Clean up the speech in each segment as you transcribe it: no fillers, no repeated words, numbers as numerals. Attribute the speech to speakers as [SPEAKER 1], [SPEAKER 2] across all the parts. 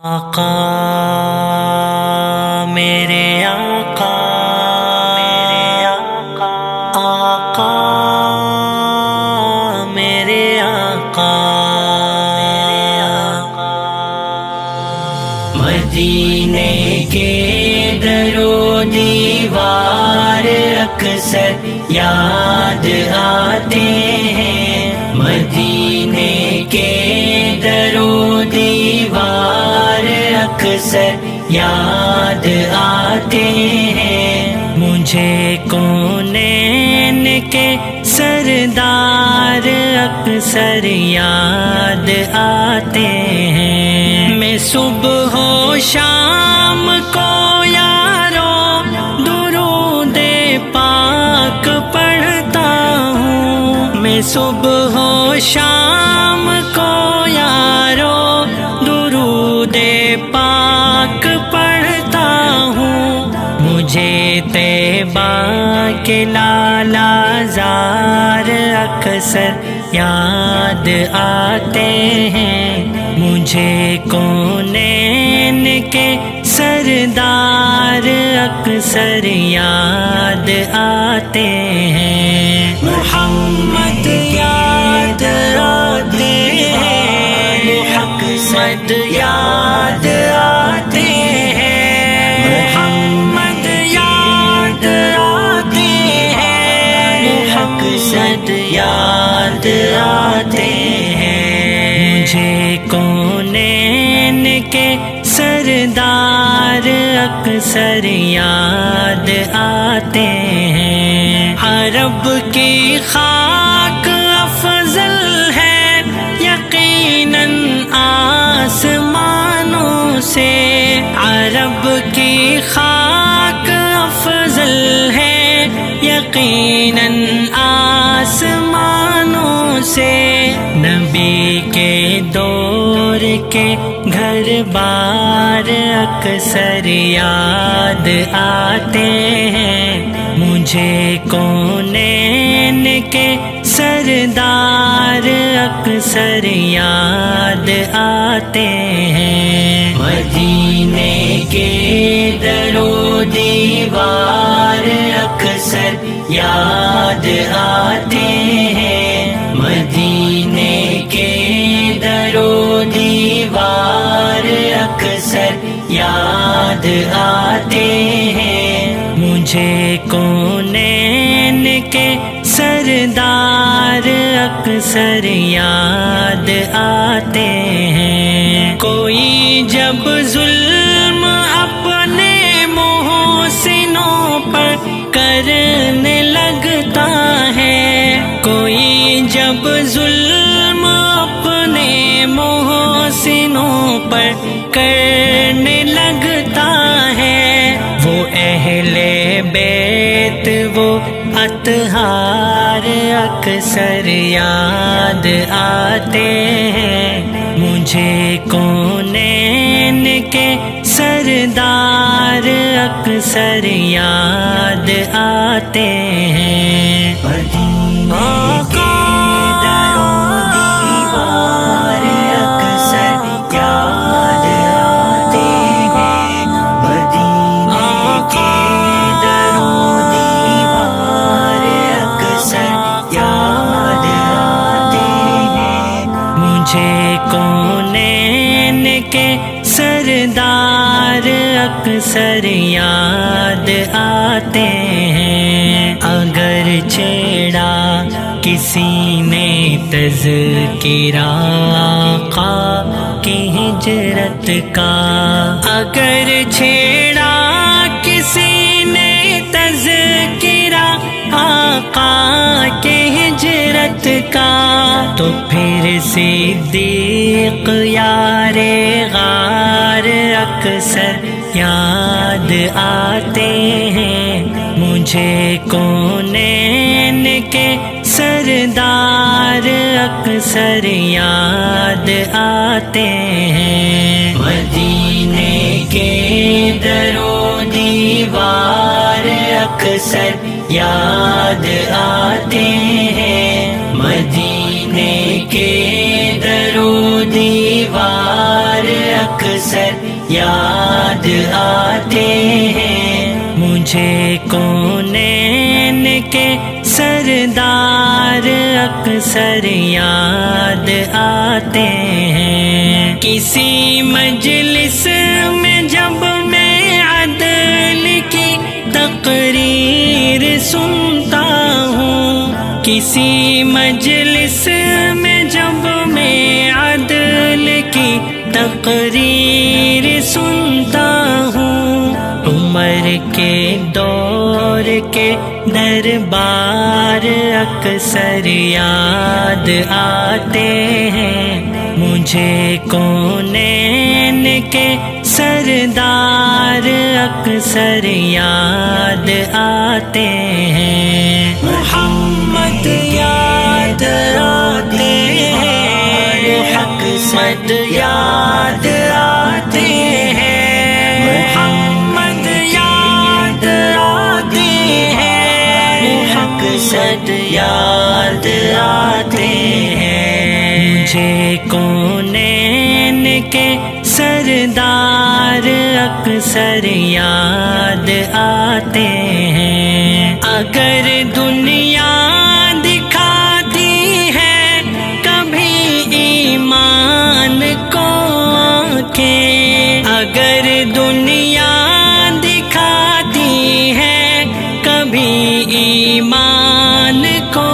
[SPEAKER 1] آقا میرے آقا، آقا میرے آقا، مدینے کے در و دیوار اکثر یاد آتے ہیں، مدینے کے در و دیوار اکثر یاد آتے ہیں، مجھے کونین کے سردار اکثر یاد آتے ہیں، میں صبح و شام کو یارو درود پاک پڑھتا ہوں، میں صبح و شام کو یارو درود پاک پڑھتا ہوں، مجھے طیبہ کے لالا زار اکثر یاد آتے ہیں، مجھے کونین کے سردار اکثر یاد آتے ہیں، محمد یاد آتے ہیں، محمد یاد آتے ہیں، محمد یاد آتے ہیں، محمد یاد آتے ہیں، مجھے کونین کے سردار اکثر یاد آتے ہیں، عرب کی خاک افضل ہے یقیناً آسمانوں سے، عرب کی خاک افضل ہے یقیناً آسمانوں سے، نبی کے دور کے گھر بار اکثر یاد آتے ہیں، مجھے کونین کے سردار اکثر یاد آتے ہیں، مدینے کے در و دیوار اکثر یاد آتے ہیں، مدینے کے در و دیوار اکثر یاد آتے ہیں، مجھے کونین کے سردار اکثر یاد آتے ہیں، کوئی جب ظلم اپنے محسنوں پر کرنے لگتا ہے، کوئی جب ظلم اپنے محسنوں پر کرنے لگتا ہے، وہ اہل بیت وہ اطہار اکثر یاد آتے ہیں، مجھے کونین کے سردار اکثر یاد آتے ہیں، آقا کونین کے سردار اکثر یاد آتے ہیں، اگر چھیڑا کسی نے تذکرہ آقا کی ہجرت کا، اگر چھیڑا کسی نے تذکرہ آقا کے ہجرت کا، تو پھر صدیق یار غار اکثر یاد آتے ہیں، مجھے کونین کے سردار اکثر یاد آتے ہیں، مدینے کے در و دیوار اکثر یاد آتے ہیں، مدینے کے در و دیوار اکثر یاد آتے ہیں، مجھے کونین کے سردار اکثر یاد آتے ہیں۔ کسی مجلس میں جب میں عدل کی تقریر سنتا ہوں، کسی مجلس میں جب میں عدل کی تقریر سنتا ہوں، عمر کے دور کے دربار اکثر یاد آتے ہیں، مجھے کونین کے سردار اکثر یاد آتے ہیں۔ محمد یاد آتے ہیں، محمد یاد آتے ہیں، محمد یاد آتے ہیں، محمد یاد آتے ہیں، مجھے کونین کے سردار اکثر یاد آتے ہیں۔ اگر دنیا دکھاتی ہے کبھی ایمان کو آنکھیں، اگر دنیا دکھاتی ہے کبھی ایمان کو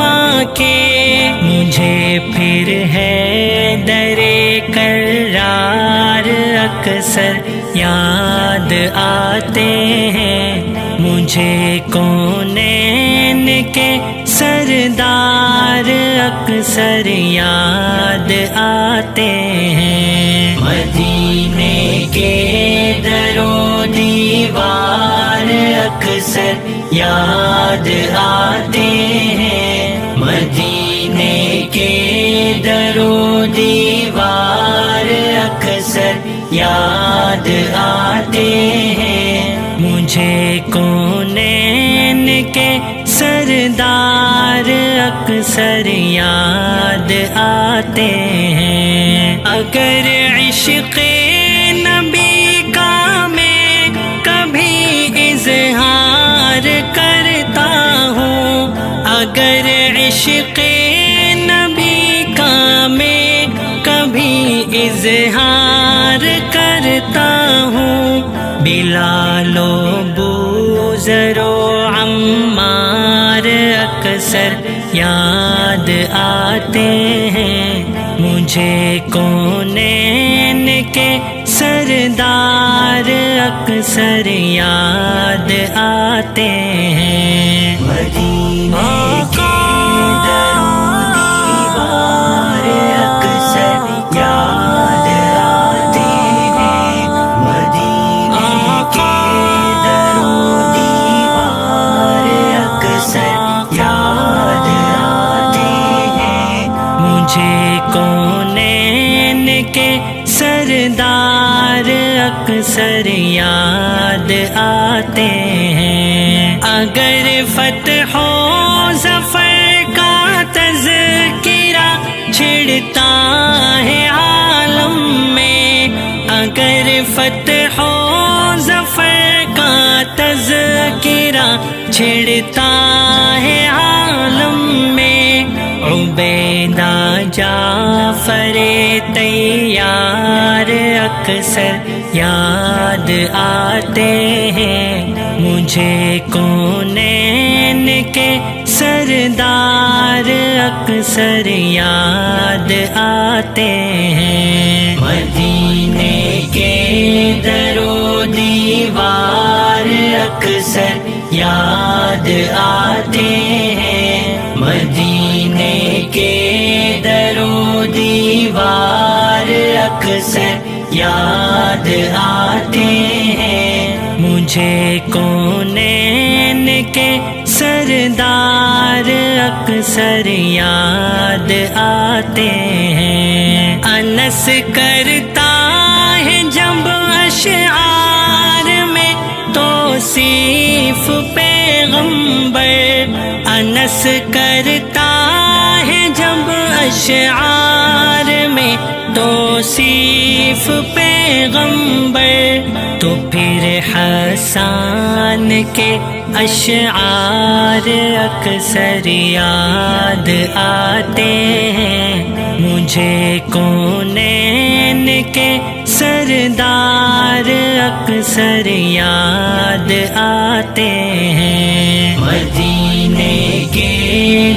[SPEAKER 1] آنکھیں، مجھے پھر ہے درے کرار اکثر یاد آتے ہیں، مجھے کونین کے سردار اکثر یاد آتے ہیں۔ مدینے کے در و دیوار اکثر یاد آتے ہیں، مدینے کے در و دیوار اکثر یاد آتے ہیں، مجھے کونین کے سردار اکثر یاد آتے ہیں۔ اگر عشق نبی کا میں کبھی اظہار کرتا ہوں، اگر عشق نبی کا میں کبھی اظہار کرتا ہوں، بلال و بوذر و عمار اکثر یاد آتے ہیں، مجھے کونین کے سردار اکثر یاد آتے ہیں۔ مدینے کے در و دیوار اکثر یاد آتے ہیں، مدینے کے در و دیوار اکثر یاد آتے ہیں، مجھے کونین کے سردار اکثر یاد آتے ہیں۔ اگر فتح و ظفر کا تذکرہ چھڑتا ہے عالم میں، اگر فتح و ظفر کا تذکرہ چھڑتا ہے عالم میں، عبیدہ جعفر طیار اکثر یاد آتے ہیں، مجھے کونین کے سردار اکثر یاد آتے ہیں۔ مدینے کے در و دیوار اکثر یاد آتے ہیں، مدینے کے در و دیوار اکثر یاد آتے ہیں، مجھے کونین کے سردار اکثر یاد آتے ہیں۔ انس کرتا ہے جب اشعار میں توصیف پیغمبر، انس کرتا ہے جب اشعار میں توصیف پیغمبر، پیغمبر تو پھر حسان کے اشعار اکثر یاد آتے ہیں مجھے کونین کے سردار اکثر یاد آتے ہیں مدینے کے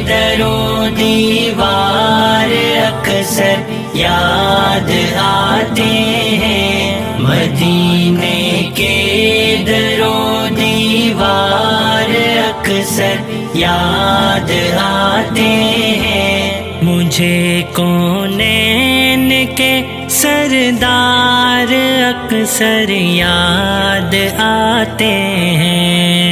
[SPEAKER 1] در و دیوار اکثر یاد آتے ہیں مدینے کے در و دیوار اکثر یاد آتے ہیں مجھے کونین کے سردار اکثر یاد آتے ہیں